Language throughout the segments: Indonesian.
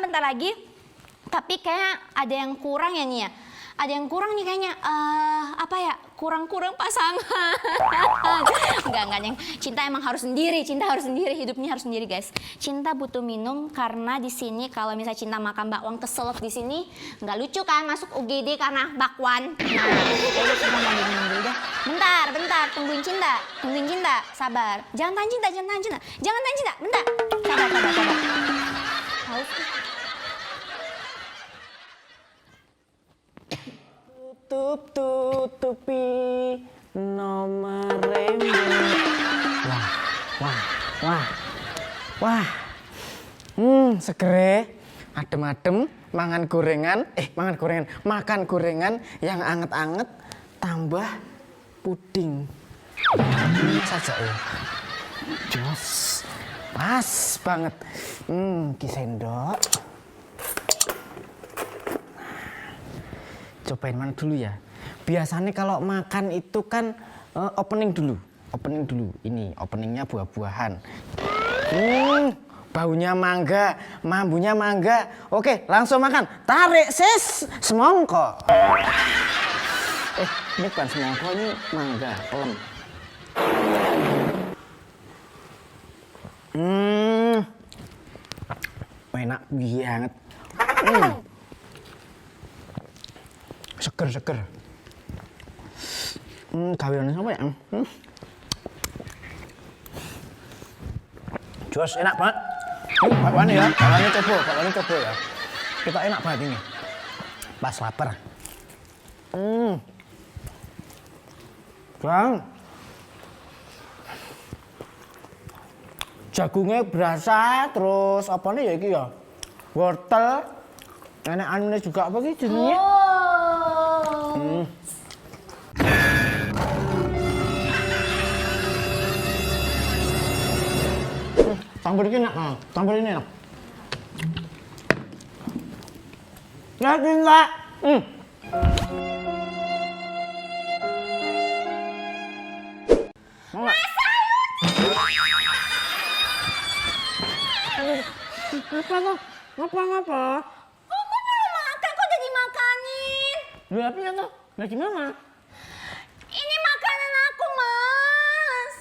bentar lagi. Tapi kayak ada yang kurang ya nih ya. Ada yang kurang nih kayaknya. Apa ya? Kurang-kurang pasangan. Enggak, yang cinta emang harus sendiri. Cinta harus sendiri, hidupnya harus sendiri, guys. Cinta butuh minum karena di sini kalau misalnya cinta makan bakwan keselak di sini nggak lucu kan masuk UGD karena bakwan. Nah, udah cinta mau minum dulu deh. Bentar, tungguin cinta, sabar. Jangan tahan cinta. Bentar. Sabar. Haus. Tutupi nomor rembet. Wah. Segere, adem-adem, makan gorengan yang anget-anget, tambah puding. Ini saja ya. Jos, pas banget. Ki sendok. Cobain mana dulu ya. Biasanya kalau makan itu kan opening dulu. Ini openingnya buah-buahan. Baunya mangga, mambunya mangga. Oke, langsung makan. Tarik sis, semongko. Ini bukan semongko, ini mangga, pelem. Enak banget. Seger. Gaweane apa ya? Jos, enak banget. Bakwannya ya, bakwannya coba ya. Kita enak banget ini. Pas lapar. Bang. Jagungnya berasa, terus apa nih ya iki ya? Wortel. Enak anune juga apa sih jenenge? Campur ini enak. Ya cinta. Mau nggak? Ngapa? Kok belum makan? Kok jadi makanin? Lu apa ya tuh? Nah gimana? Ini makanan aku, Mas.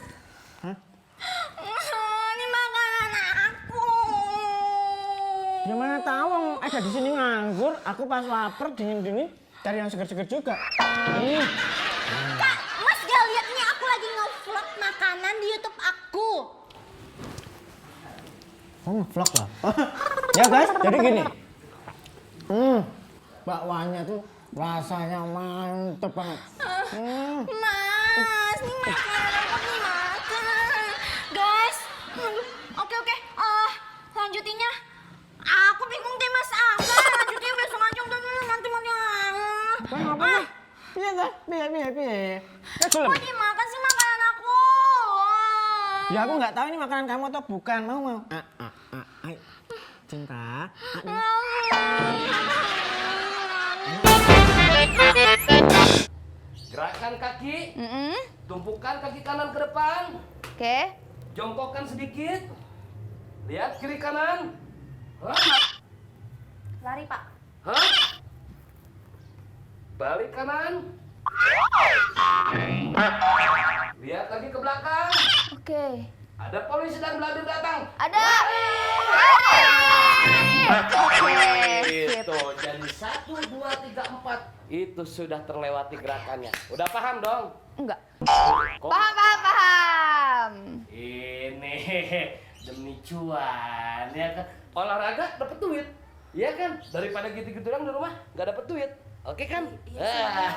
Hah? Ini makanan aku. Gimana tahu? Ada di sini nganggur. Aku pas lapar dingin cari yang seger-seger juga. Kak, Mas gak lihat nih aku lagi nge-vlog makanan di YouTube aku. Oh, vlog lah. Ya guys, jadi gini. Bakwanya tuh rasanya mantep banget. Mas, ini makanan aku dimakan. Guys, oke. Lanjutinnya. Aku bingung deh Mas. Lanjutinnya besok aja udah nanti. Apa? Iya guys, biar. Kok dimakan sih makanan aku? Ya aku nggak tahu ini makanan kamu atau bukan. Mau. Ayo. Cinta. Gerakan kaki. Tumpukan kaki kanan ke depan. Oke. Jongkokkan sedikit. Lihat kiri kanan. Lari, Pak. Balik kanan. Lihat lagi ke belakang. Oke. Ada polisi dan belakang datang. Ada. Itu jadi 1, 2, 3, 4. Itu sudah terlewati gerakannya. Udah paham dong? Enggak. Kok? Paham. Ini demi cuan ya kan. Olahraga dapat duit. Iya kan? Daripada gitu-gitu doang di rumah nggak dapat duit. Oke kan? Iya.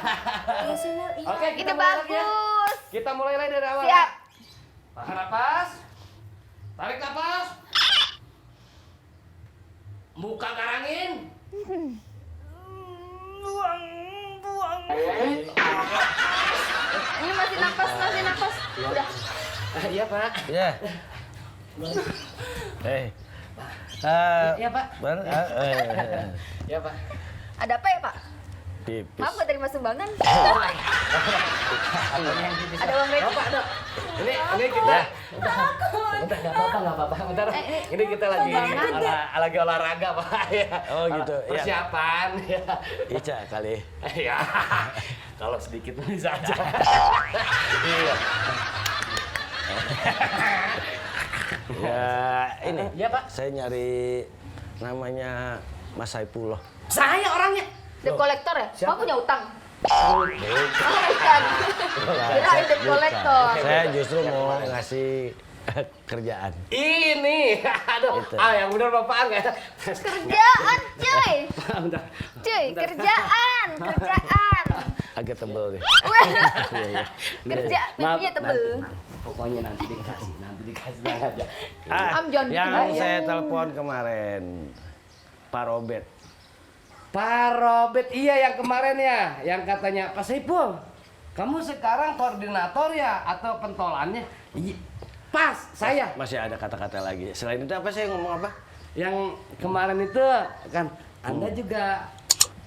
Oke, kita Itu mulai lagi ya. bagus. Kita mulai lagi dari awal. Siap. Tahan napas. Tarik napas. Muka garangin. Buang. Ini masih napas. Udah. Iya, Pak. Ya. Iya, Pak. Iya, Pak. Ada apa ya, Pak? Pipis. Maaf gak terima sumbangan. Ada uang receh? Pak, ada. Ini kita udah nggak apa-apa. Bentar. Ini kita lagi olahraga, Pak. Ya. Oh gitu. Persiapan. Ya. Ica kali. Ya. Kalau sedikit bisa aja. Iya. Ya ini. Ya, Pak. Saya nyari namanya Mas Saipullah. Saya orangnya. Debt collector ya? Siapa? Kamu punya utang? Oh, Bukan. Kirain debt collector. Saya justru mau ngasih kerjaan. Ini. Aduh. Itu. Yang benar Bapak enggak? Kerjaan, cuy. Bentar. Cuy, kerjaan. Agak tebel deh. Kerja, pipinya tebel. Pokoknya nanti dikasih aja. Jangan Yang bikin gaya. saya telepon kemarin, Pak Robert. Pak Robert, iya yang kemarin ya, yang katanya Pak Saipul, kamu sekarang koordinator ya atau pentolannya? Iya, pas saya. Masih ada kata-kata lagi. Selain itu apa saya ngomong apa? Yang kemarin itu kan Anda juga.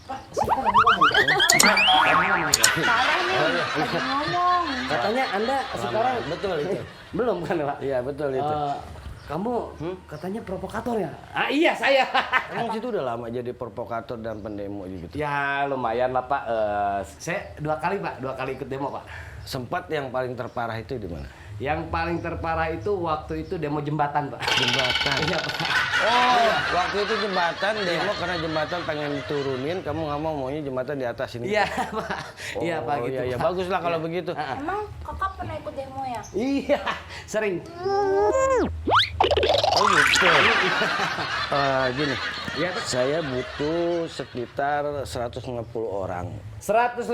Pak, siapa lagi ngomong? Parah nih, lagi ngomong. Katanya Anda sekarang Betul itu. belum kan Pak? Iya betul itu. Kamu katanya provokator ya? Ah iya saya. Emang situ udah lama jadi provokator dan pendemo gitu. Ya lumayan lah Pak. Saya 2 kali Pak, 2 kali ikut demo Pak. Sempat yang paling terparah itu di mana? Yang paling terparah itu waktu itu demo jembatan Pak. Jembatan. Iya Pak. Oh, waktu itu jembatan demo karena jembatan pengen diturunin, kamu nggak mau maunya jembatan di atas ini. Iya Pak. Iya Pak gitu. Iya, Pak. bagus lah kalau begitu. Emang kakak pernah ikut demo ya? Iya, sering. Oh gitu. Gini, Iya Pak. saya butuh sekitar 150 orang. 150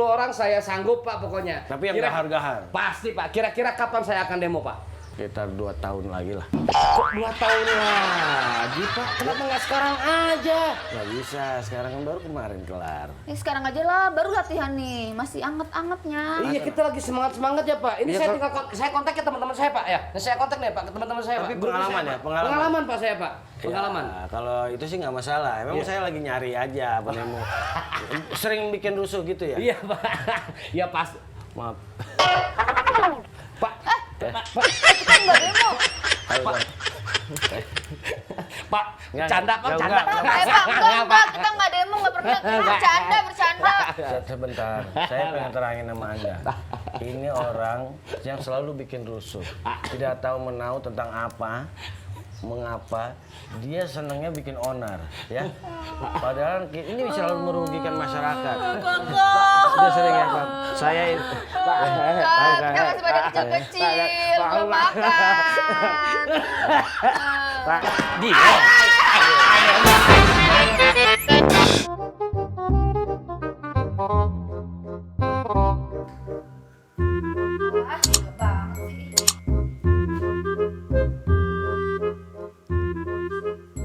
orang saya sanggup Pak pokoknya. Tapi yang gahar-gahar. Pasti Pak. Kira-kira kapan saya akan demo Pak? Sekitar 2 tahun lagi lah. Kok 2 tahun lagi Pak? Kenapa nggak sekarang aja? Nggak bisa, sekarang kan baru kemarin kelar. Ini sekarang aja lah, baru latihan nih. Masih anget-angetnya. Iya kita lagi semangat ya Pak. Ini Iya, saya Pak. tinggal saya kontak ke teman-teman saya Pak ya. Nah, saya kontak nih Pak ke teman-teman saya Tapi Pak. Grupnya pengalaman saya, ya, Pak. pengalaman. Pengalaman Pak saya Pak. Pengalaman. Ya, kalau itu sih nggak masalah. Emang Iya. saya lagi nyari aja pendemo. Sering bikin rusuh gitu ya? Iya Pak. Iya pas. Maaf. Pak. Kita nggak demo. Pak. Nggak, Canda Pak. nggak, Canda. Enggak, kita nggak demo, nggak pernah. Bercanda. Sebentar, saya pengen terangin sama Anda. Ini orang yang selalu bikin rusuh. Tidak tahu menahu tentang apa, mengapa dia senangnya bikin onar, ya. Padahal ini selalu merugikan masyarakat. Sudah sering ya Pak. Saya Kita masih pada kecil-kecil, belum makan. Pak,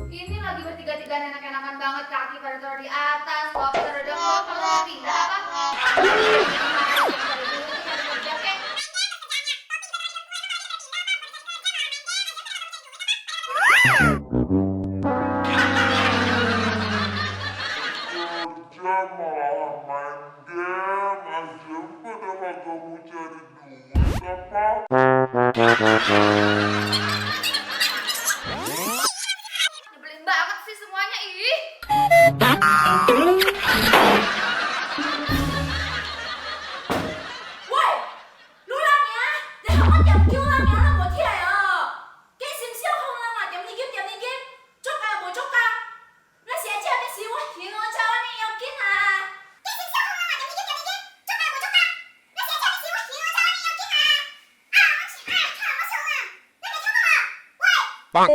Ini lagi bertiga-tiga enak-enakan banget, kaki pada taruh di atas, bapak taruh di bawah, kalau pindah apa? Kerja malah main game aja padahal kamu cari duit apa? Nyebelin banget sih semuanya, ih. Woi, lu lang ya? Jangan kau jam kêu lang ya, lang buat dia ya. Cái xiêm xiêu không lang à, điểm đi game. Chốt à, bộ chốt à. Nó sẽ chơi cái xíu á, thì ngon cho anh yêu kiến à. Cái xiêm xiêu không lang à, điểm đi game. Chốt à, bộ chốt à. Nó sẽ chơi cái xíu á, thì ngon cho anh yêu kiến à. À, nó chỉ ai, thằng nó xấu à. Nó phải chốt à. Woi.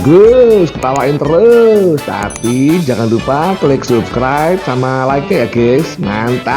bagus, ketawain terus. Tapi jangan lupa klik subscribe sama like ya guys. Mantap.